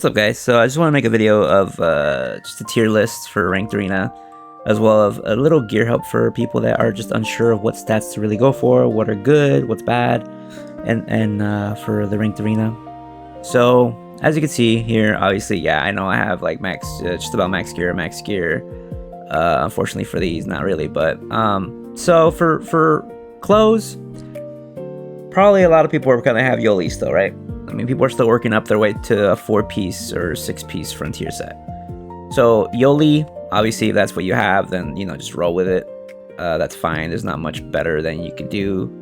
What's up, guys? So I just want to make a video of just a tier list for ranked arena, as well as a little gear help for people that are just unsure of what stats to really go for, what are good, what's bad, and for the ranked arena. So as you can see here, obviously, yeah, I know I have like max, just about max gear. Unfortunately for these, not really, but so for clothes, probably a lot of people are gonna have Yoli still, right? I mean, people are still working up their way to a 4-piece or 6-piece frontier set. So Yoli, obviously, if that's what you have, then just roll with it. That's fine. There's not much better than you could do.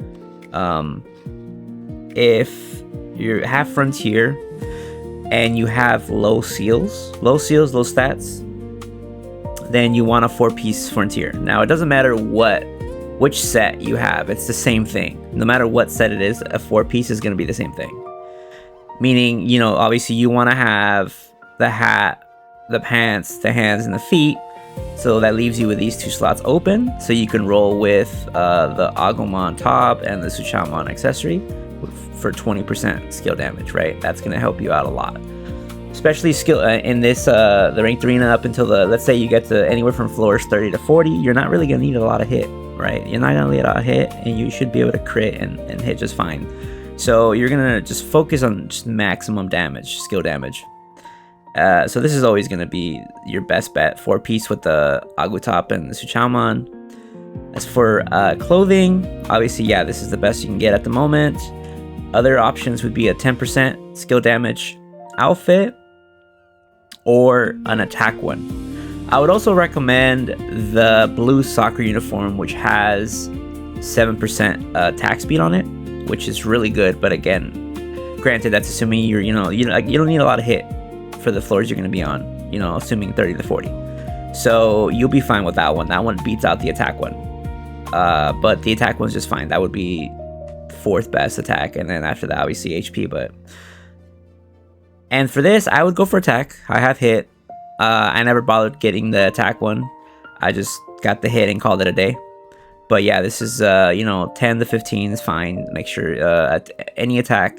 If you have frontier and you have low low stats, then you want a 4-piece frontier. Now, it doesn't matter which set you have. It's the same thing. No matter what set it is, a 4-piece is going to be the same thing. Meaning, obviously you want to have the hat, the pants, the hands, and the feet. So that leaves you with these 2 slots open. So you can roll with the Agumon top and the Suchamon accessory for 20% skill damage, right? That's going to help you out a lot. Especially skill in this, the ranked arena up until let's say you get to anywhere from floors 30 to 40, you're not really going to need a lot of hit, right? You're not going to need a lot of hit, and you should be able to crit and hit just fine. So you're gonna just focus on just maximum damage, skill damage. So this is always gonna be your best bet. 4-piece with the Agu top and the Suchamon. As for clothing, obviously, yeah, this is the best you can get at the moment. Other options would be a 10% skill damage outfit or an attack one. I would also recommend the blue soccer uniform, which has 7% attack speed on it, which is really good. But again, granted, that's assuming you don't need a lot of hit for the floors you're going to be on, assuming 30 to 40. So you'll be fine with that one. That one beats out the attack one. But the attack one's just fine. That would be 4th best attack, and then after that, obviously HP. And for this, I would go for attack. I have hit. I never bothered getting the attack one. I just got the hit and called it a day. But yeah, this is 10 to 15 is fine. Make sure at any attack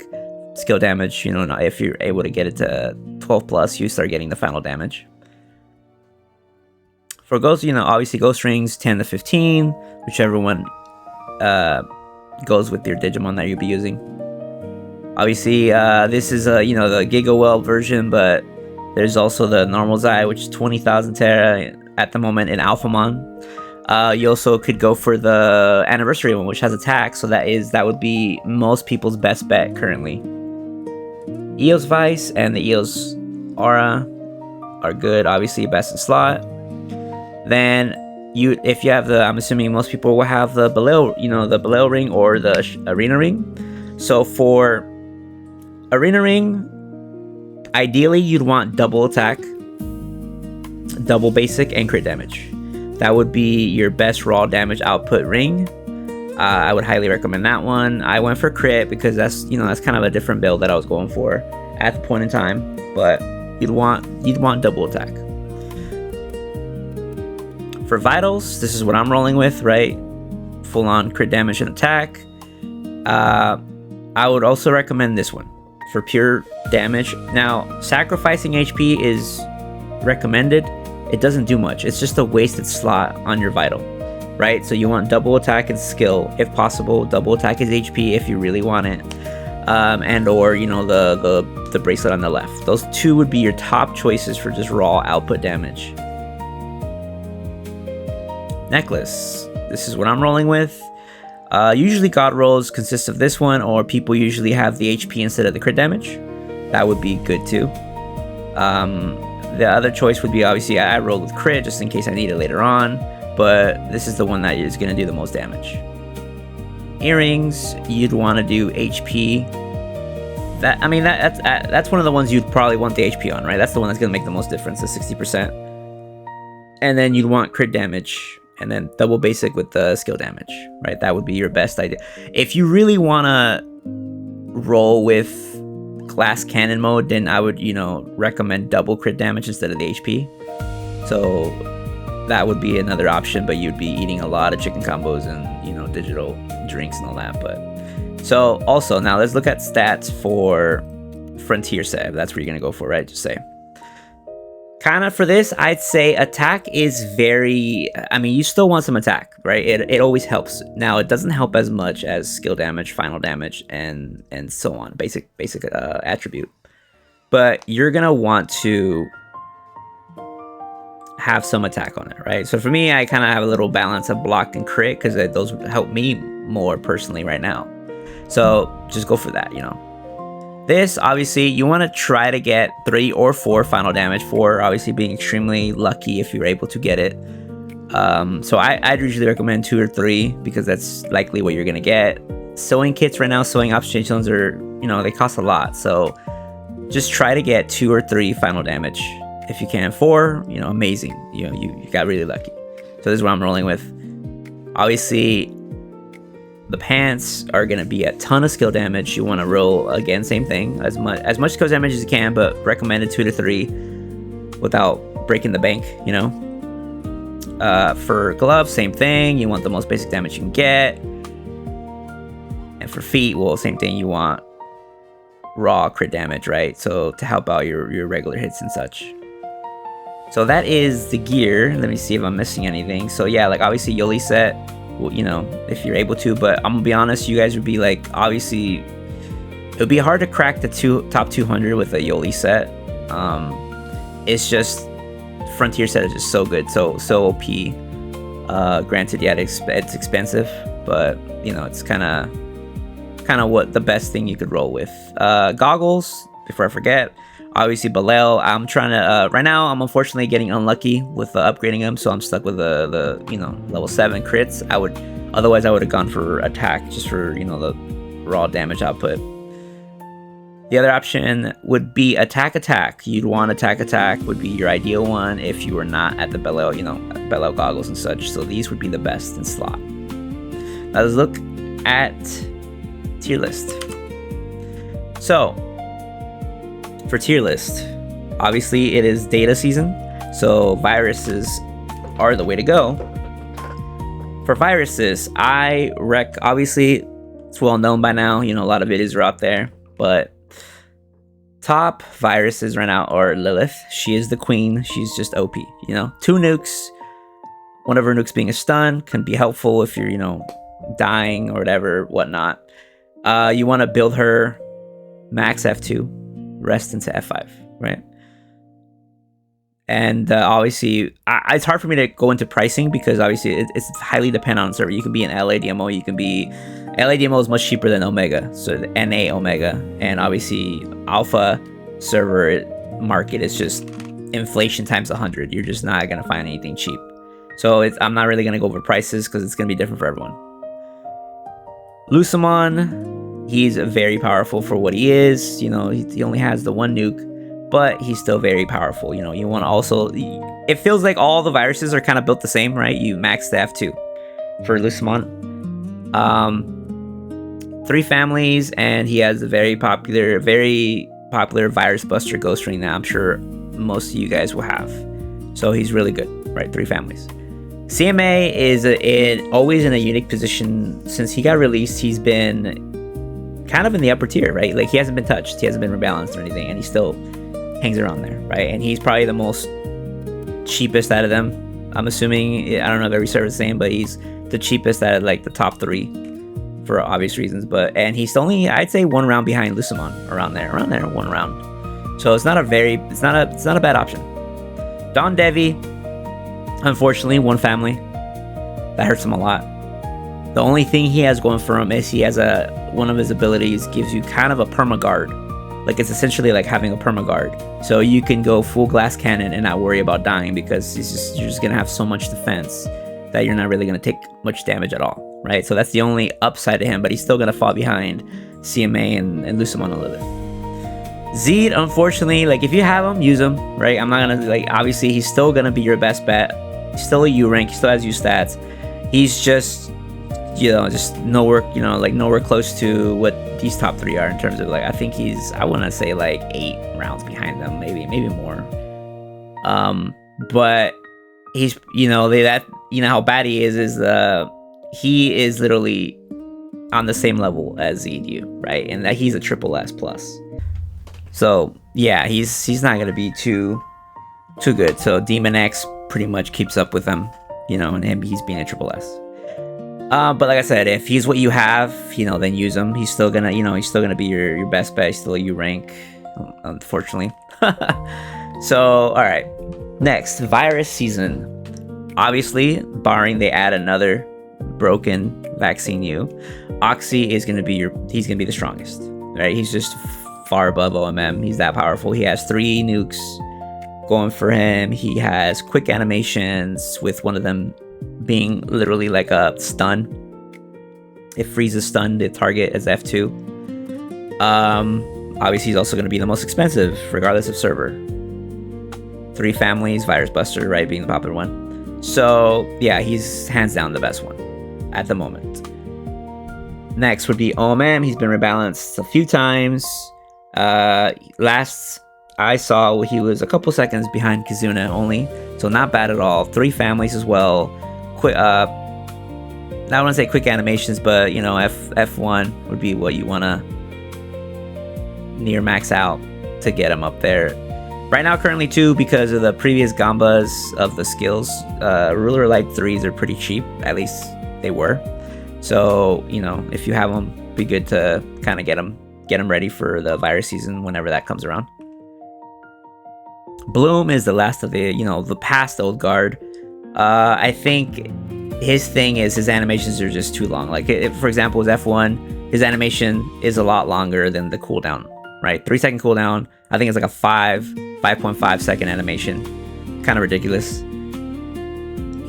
skill damage, if you're able to get it to 12 plus, you start getting the final damage. For ghost, obviously ghost rings 10 to 15, whichever one goes with your Digimon that you'll be using. Obviously, this is the Giga Well version, but there's also the normal Zai, which is 20,000 Terra at the moment in Alphamon. You also could go for the anniversary one, which has attack, so that would be most people's best bet currently. Eos Vice and the Eos Aura are good, obviously best in slot. Then if you have I'm assuming most people will have the Beleo ring or the Arena ring. So for Arena ring, ideally you'd want double attack, double basic, and crit damage. That would be your best raw damage output ring. I would highly recommend that one. I went for crit because that's kind of a different build that I was going for at the point in time. But you'd want double attack. For vitals, this is what I'm rolling with, right? Full on crit damage and attack. I would also recommend this one for pure damage. Now, sacrificing HP is recommended. It doesn't do much. It's just a wasted slot on your vital, right? So you want double attack and skill if possible. Double attack is HP if you really want it, and or the bracelet on the left. Those 2 would be your top choices for just raw output damage. Necklace. This is what I'm rolling with. Usually God rolls consist of this one, or people usually have the HP instead of the crit damage. That would be good too. The other choice would be, obviously, I roll with crit just in case I need it later on, but this is the one that is going to do the most damage. Earrings, you'd want to do HP. That's one of the ones you'd probably want the HP on, right? That's the one that's going to make the most difference, the 60%. And then you'd want crit damage, and then double basic with the skill damage, right? That would be your best idea. If you really want to roll with glass cannon mode, then I would recommend double crit damage instead of the HP. So that would be another option, but you'd be eating a lot of chicken combos and digital drinks and all that. But so also, now let's look at stats for frontier set, if that's where you're gonna go for, right? Just say. Kind of for this, I'd say attack is very, I mean, you still want some attack, right? It always helps. Now, it doesn't help as much as skill damage, final damage, and so on, basic attribute. But you're gonna want to have some attack on it, right? So for me, I kind of have a little balance of block and crit because those help me more personally right now. So just go for that, you know. This, obviously, you want to try to get 3 or 4 final damage. 4, obviously, being extremely lucky if you're able to get it. So I'd usually recommend 2 or 3 because that's likely what you're going to get. Sewing kits right now, sewing obfuscations are, you know, they cost a lot. So just try to get 2 or 3 final damage. If you can, 4, you know, amazing. You know, you got really lucky. So this is what I'm rolling with. Obviously, the pants are going to be a ton of skill damage. You want to roll, again, same thing. As much skill damage as you can, but recommended 2 to 3 without breaking the bank, you know. For gloves, same thing. You want the most basic damage you can get. And for feet, well, same thing. You want raw crit damage, right? So to help out your regular hits and such. So that is the gear. Let me see if I'm missing anything. So yeah, like obviously Yoli set, well, you know, if you're able to, but I'm gonna be honest, you guys would be like, obviously it would be hard to crack the top 200 with a Yoli set. It's just Frontier set is just so good, so OP. Granted, yeah, it's expensive, but you know, it's kind of what the best thing you could roll with. Goggles, before I forget, obviously Balel. I'm trying to right now I'm unfortunately getting unlucky with upgrading them, so I'm stuck with the you know, level 7 crits. Otherwise I would have gone for attack just for, you know, the raw damage output. The other option would be attack. You'd want attack would be your ideal one if you were not at the Balel, you know, Balel goggles and such. So these would be the best in slot. Now let's look at tier list. So for tier list, obviously it is data season, so viruses are the way to go. For viruses, obviously it's well known by now, you know, a lot of videos are out there, but top viruses right now are Lilith. She is the queen. She's just OP, you know. 2 nukes, one of her nukes being a stun can be helpful if you're, you know, dying or whatnot. You want to build her max F2, rest into F5, right? And obviously, it's hard for me to go into pricing because obviously it's highly dependent on server. You can be an LADMO, LADMO is much cheaper than Omega, so the NA Omega, and obviously Alpha server market is just inflation times 100. You're just not gonna find anything cheap. So I'm not really gonna go over prices because it's gonna be different for everyone. Lucamon, he's very powerful for what he is. You know, he only has the 1 nuke, but he's still very powerful. You know, you want to also, it feels like all the viruses are kind of built the same, right? You max the F2 for Lucamon. 3 families, and he has a very popular virus buster ghost ring that I'm sure most of you guys will have. So he's really good, right? 3 families. CMA is always in a unique position. Since he got released, he's been kind of in the upper tier, right? Like he hasn't been touched, he hasn't been rebalanced or anything, and he still hangs around there, right? And he's probably the most cheapest out of them. I'm assuming, I don't know if every server is the same, but he's the cheapest out of like the top 3 for obvious reasons. And he's only, I'd say, 1 round behind Lucamon, around there, 1 round. So it's not a bad option. Don Devi, unfortunately, 1 family. That hurts him a lot. The only thing he has going for him is he has one of his abilities gives you kind of a perma-guard. Like it's essentially like having a perma-guard. So you can go full glass cannon and not worry about dying because you're just gonna have so much defense that you're not really gonna take much damage at all, right? So that's the only upside to him, but he's still gonna fall behind CMA and Lucamon a little bit. Zed, unfortunately, like if you have him, use him, right? I'm not gonna, like, obviously he's still gonna be your best bet. He's still a U rank, he still has U stats. He's just, you know, just nowhere, you know, like nowhere close to what these top 3 are in terms of like, I think I want to say like 8 rounds behind them, maybe more. But he's, you know, you know how bad he is he is literally on the same level as Zedu, right? And that he's a triple S plus. So yeah, he's not gonna be too good. So Demon X pretty much keeps up with him, and he's being a triple S. But like I said, if he's what you have, then use him. He's still gonna, be your best bet. He's still a U rank, unfortunately. So all right, next virus season. Obviously, barring they add another broken vaccine U, Oxy is gonna be he's gonna be the strongest, right? He's just far above OMM. He's that powerful. He has 3 nukes going for him. He has quick animations, with one of them being literally like a stun. It freezes stun the target as F2. Obviously he's also going to be the most expensive regardless of server. 3 families, Virus Buster, right, being the popular one. So yeah, he's hands down the best one at the moment. Next would be OMM. He's been rebalanced a few times. Last I saw, he was a couple seconds behind Kizuna only, so not bad at all. 3 families as well. Quick, I don't want to say quick animations, but F1 would be what you want to near max out to get him up there. Right now, currently 2, because of the previous gambas of the skills. Ruler Light 3s are pretty cheap, at least they were. So if you have them, be good to kind of get them ready for the virus season whenever that comes around. Bloom is the last of the past old guard. I think his thing is his animations are just too long. Like, for example, with F1, his animation is a lot longer than the cooldown, right? 3-second cooldown. I think it's like a 5.5 second animation. Kind of ridiculous.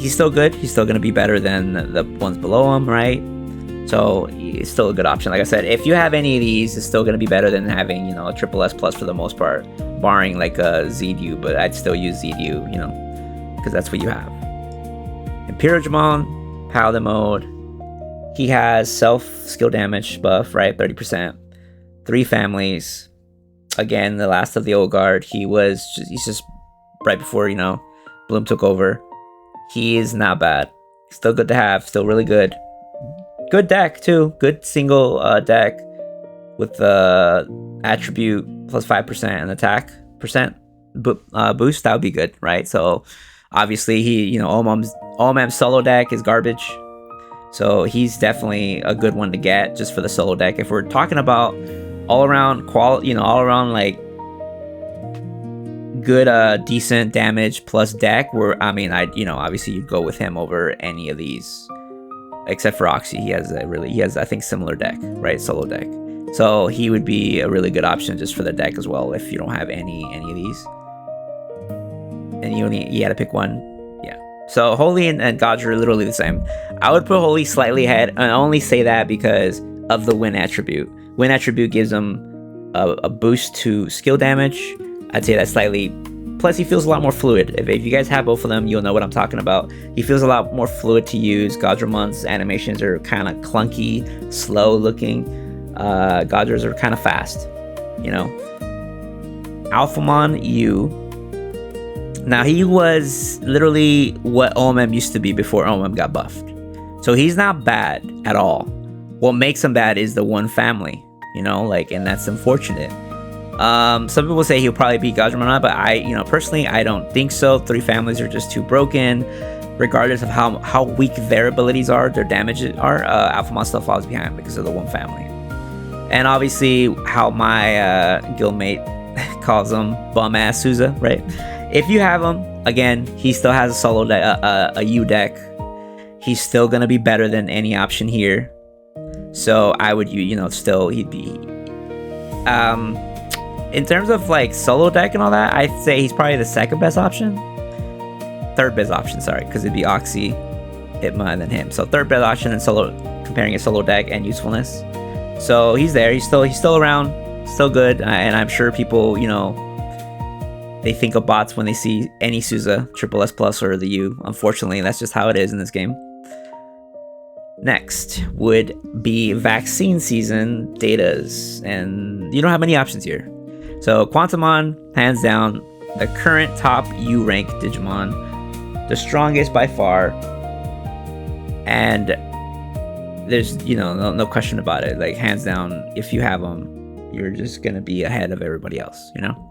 He's still good. He's still going to be better than the ones below him, right? So it's still a good option. Like I said, if you have any of these, it's still going to be better than having, a triple S plus for the most part, barring like a ZDU, but I'd still use ZDU, because that's what you have. Imperial Digimon, Paladin mode. He has self skill damage buff, right? 30%. 3 families. Again, the last of the old guard. He's just right before, Bloom took over. He is not bad. Still good to have. Still really good. Good deck too. Good single deck with the attribute plus 5% and attack percent boost. That would be good, right? So obviously he, OMM's solo deck is garbage. So he's definitely a good one to get just for the solo deck. If we're talking about all around quality, all around like good decent damage plus deck, obviously you'd go with him over any of these. Except for Oxy, he has I think similar deck, right? Solo deck. So he would be a really good option just for the deck as well if you don't have any of these. And you had to pick one. Yeah. So Holy and Godra are literally the same. I would put Holy slightly ahead, and I only say that because of the win attribute. Win attribute gives him a boost to skill damage. I'd say that's slightly. Plus, he feels a lot more fluid. If you guys have both of them, you'll know what I'm talking about. He feels a lot more fluid to use. Godramon's animations are kind of clunky, slow looking. Godra's are kind of fast, Alphamon U. Now, he was literally what OMM used to be before OMM got buffed. So he's not bad at all. What makes him bad is the one family, and that's unfortunate. Some people say he'll probably beat Gajramon, but personally, I don't think so. 3 families are just too broken. Regardless of how weak their abilities are, their damage are, Alphamon still falls behind because of the one family. And obviously, how my guildmate calls him, bum-ass Souza, right? If you have him, again, he still has a solo deck, a U deck. He's still gonna be better than any option here. So I would, still he'd be. In terms of like solo deck and all that, I'd say he's probably the 2nd best option. 3rd best option, sorry, because it'd be Oxy, Hitma, and then him. So 3rd best option in solo, comparing a solo deck and usefulness. So he's there. He's still around, still good, and I'm sure people, they think of bots when they see any Souza, triple S plus or the U. Unfortunately, that's just how it is in this game. Next would be vaccine season datas, and you don't have many options here. So Quantumon, hands down, the current top U rank Digimon, the strongest by far, and there's no question about it. Like hands down, if you have them, you're just gonna be ahead of everybody else, you know.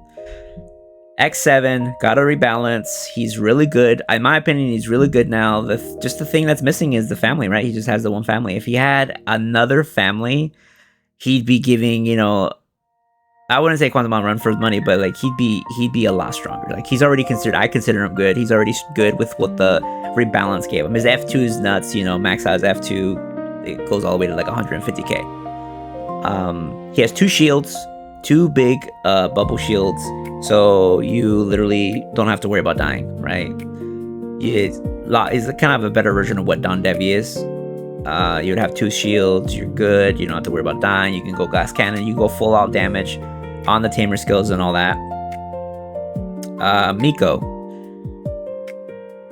X7 got to rebalance. He's really good. In my opinion, he's really good now. Just the thing that's missing is the family, right? He just has the one family. If he had another family, he'd be giving, you know, I wouldn't say Quantumon run for his money, but like he'd be a lot stronger. Like he's already considered. I consider him good. He's already good with what the rebalance gave him. His F2 is nuts. You know, max out his F2. It goes all the way to like 150k. He has 2 shields, 2 big bubble shields. So you literally don't have to worry about dying, right? It's kind of a better version of what Don Devi is. You would have 2 shields, you're good, you don't have to worry about dying, you can go glass cannon, you can go full out damage on the Tamer skills and all that.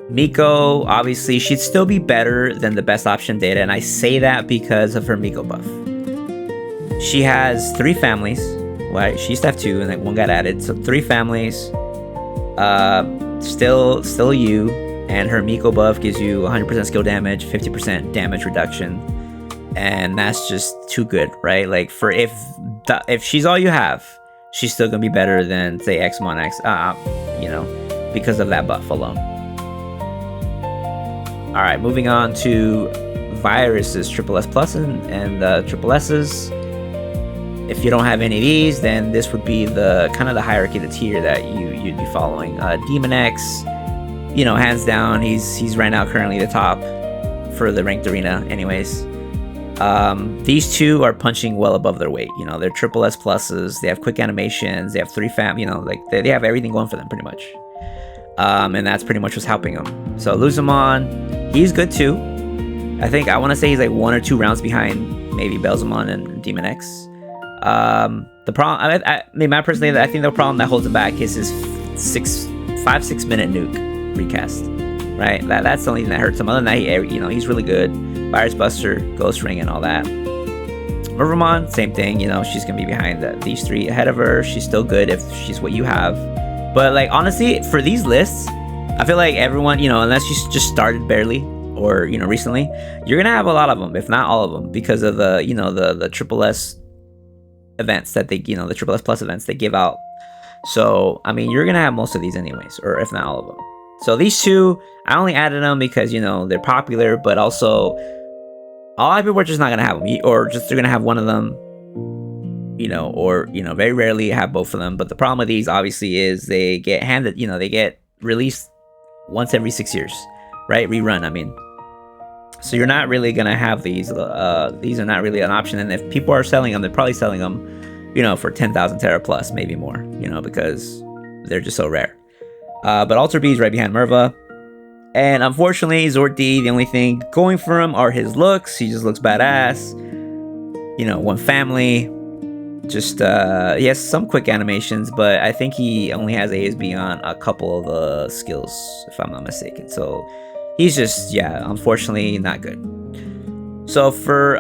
Miko, obviously, she'd still be better than the best option data, and I say that because of her Miko buff. She has 3 families. Right, she used to have 2, and then 1 got added. So 3 families. Still you, and her Miko buff gives you 100% skill damage, 50% damage reduction, and that's just too good, right? Like for if she's all you have, she's still gonna be better than say Xmon X, you know, because of that buff alone. All right, moving on to viruses, Triple S Plus and Triple S's. If you don't have any of these, then this would be the kind of the hierarchy, the tier that you'd be following. Demon X, you know, hands down, he's right now currently the top for the ranked arena. Anyways, these 2 are punching well above their weight. You know, they're Triple S pluses. They have quick animations. They have 3 you know, like they have everything going for them pretty much. And that's pretty much what's helping them. So Luzamon, he's good too. I want to say he's like 1 or 2 rounds behind maybe Belzamon and Demon X. The problem, I mean, personally, I think the problem that holds him back is his 5-6 minute nuke recast, right? That's the only thing that hurts him. Other than that, you know, he's really good. Virus Buster, Ghost Ring, and all that. Mervamon, same thing. You know, she's gonna be behind these 3 ahead of her. She's still good if she's what you have. But like honestly, for these lists, I feel like everyone, you know, unless you just started barely or you know recently, you're gonna have a lot of them, if not all of them, because of the you know the Triple S events that they, you know, the Triple S Plus events they give out. So I mean, you're gonna have most of these anyways, or if not all of them. So these 2, I only added them because you know they're popular, but also a lot of people are just not gonna have them, or just they're gonna have one of them, you know, or you know very rarely have both of them. But the problem with these obviously is they get handed, you know, they get released once every 6 years, right? Rerun, I mean. So you're not really gonna have these. These are not really an option. And if people are selling them, they're probably selling them, you know, for 10,000 Terra plus, maybe more, you know, because they're just so rare. But Alter B is right behind Merva. And unfortunately, Zord D, the only thing going for him are his looks. He just looks badass. You know, 1 family. Just he has some quick animations, but I think he only has ASB on a couple of the skills, if I'm not mistaken. So he's just, yeah, unfortunately not good. So for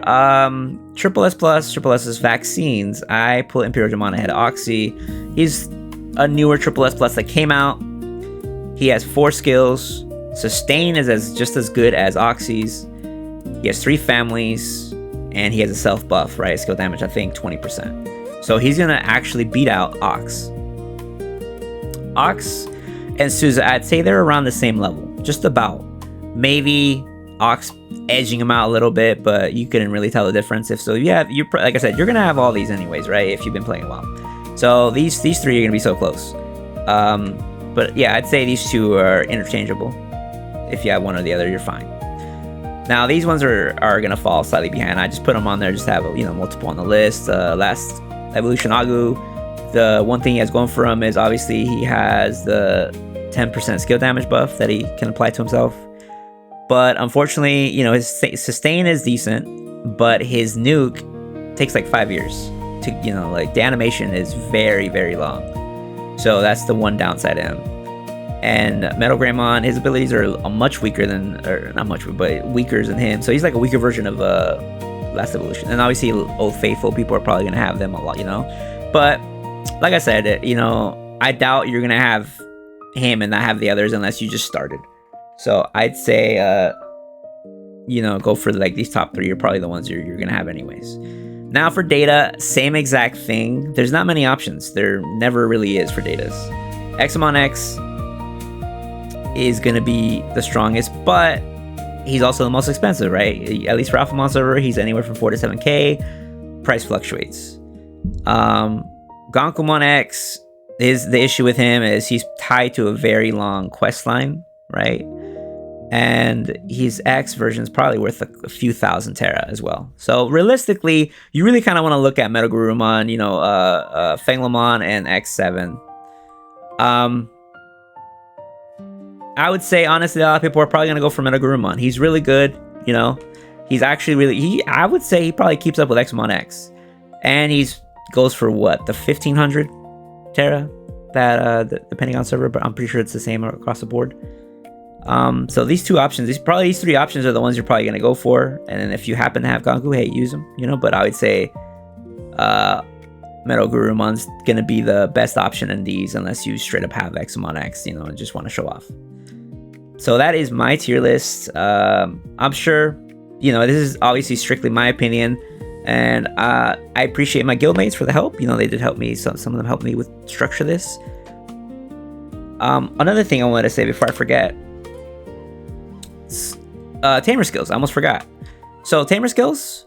Triple S Plus, Triple S's vaccines, I put Imperial Dramon ahead of Oxy. He's a newer Triple S Plus that came out. He has 4 skills. Sustain is just as good as Oxy's. He has 3 families, and he has a self buff, right? Skill damage, I think 20%. So he's gonna actually beat out Ox. Ox and Souza, I'd say they're around the same level, just about. Maybe Ox edging him out a little bit, but you couldn't really tell the difference. If so, yeah, you're like I said, you're gonna have all these anyways, right? If you've been playing a while. So these 3 are gonna be so close. But yeah, I'd say these 2 are interchangeable. If you have one or the other, you're fine. Now these ones are gonna fall slightly behind. I just put them on there just to have, you know, multiple on the list. Last Evolution Agu, the one thing he has going for him is obviously he has the 10% skill damage buff that he can apply to himself. But unfortunately, you know, his sustain is decent, but his nuke takes like 5 years to, you know, like the animation is very, very long. So that's the one downside to him. And Metal Greymon, his abilities are much weaker than, or not much, but weaker than him. So he's like a weaker version of Last Evolution. And obviously, Old Faithful, people are probably going to have them a lot, you know. But like I said, you know, I doubt you're going to have him and not have the others unless you just started. So I'd say, you know, go for like these top 3 are probably the ones you're going to have anyways. Now for data, same exact thing. There's not many options. There never really is for datas. Examon X is going to be the strongest, but he's also the most expensive, right? At least for Alphamon server, he's anywhere from 4 to 7k. Price fluctuates. Gankumon X, the issue with him is he's tied to a very long quest line, right? And his X version is probably worth a few thousand Terra as well. So realistically, you really kind of want to look at Metagurumon, you know, Fanglamon and X7. I would say, honestly, a lot of people are probably going to go for Metagurumon. He's really good, you know. He's actually really... I would say he probably keeps up with Xamon X. And he's goes for what? The 1500 Terra? That, depending on server, but I'm pretty sure it's the same across the board. So these two options, these three options are the ones you're probably going to go for. And then if you happen to have Ganku, hey, use them, you know. But I would say Metagurumon's going to be the best option in these, unless you straight up have Xamon X, you know, and just want to show off. So that is my tier list. I'm sure, you know, this is obviously strictly my opinion. And I appreciate my guildmates for the help. You know, they did help me. Some of them helped me with structure this. Another thing I wanted to say before I forget. Tamer skills. I almost forgot. So Tamer skills,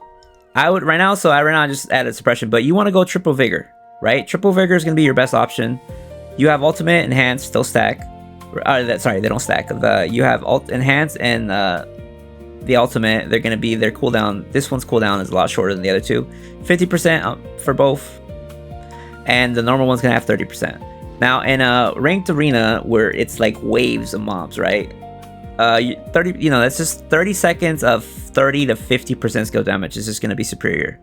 I would right now I just added suppression, but you want to go triple vigor, right? Triple vigor is going to be your best option. You have ultimate, enhanced, still stack. Sorry, they don't stack. You have enhanced and the ultimate. They're going to be their cooldown. This one's cooldown is a lot shorter than the other two. 50% for both, and the normal one's going to have 30%. Now in a ranked arena where it's like waves of mobs, right? 30, you know, that's just 30 seconds of 30 to 50% skill damage is just going to be superior.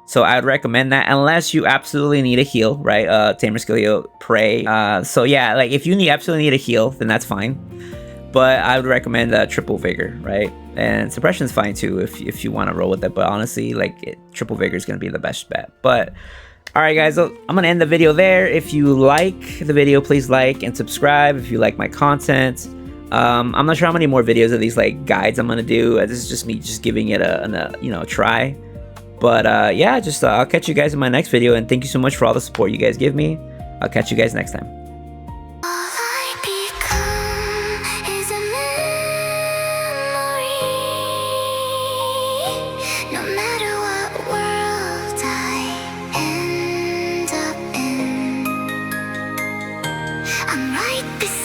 So I would recommend that unless you absolutely need a heal, right? Tamer skill heal, pray. So yeah, like if you absolutely need a heal, then that's fine. But I would recommend triple vigor, right? And suppression's fine too if you want to roll with it. But honestly, like triple vigor is going to be the best bet. But all right, guys, I'm going to end the video there. If you like the video, please like and subscribe if you like my content. I'm not sure how many more videos of these like guides I'm gonna do. This is just me just giving it a try. But yeah, I'll catch you guys in my next video, and thank you so much for all the support you guys give me. I'll catch you guys next time. I'm right beside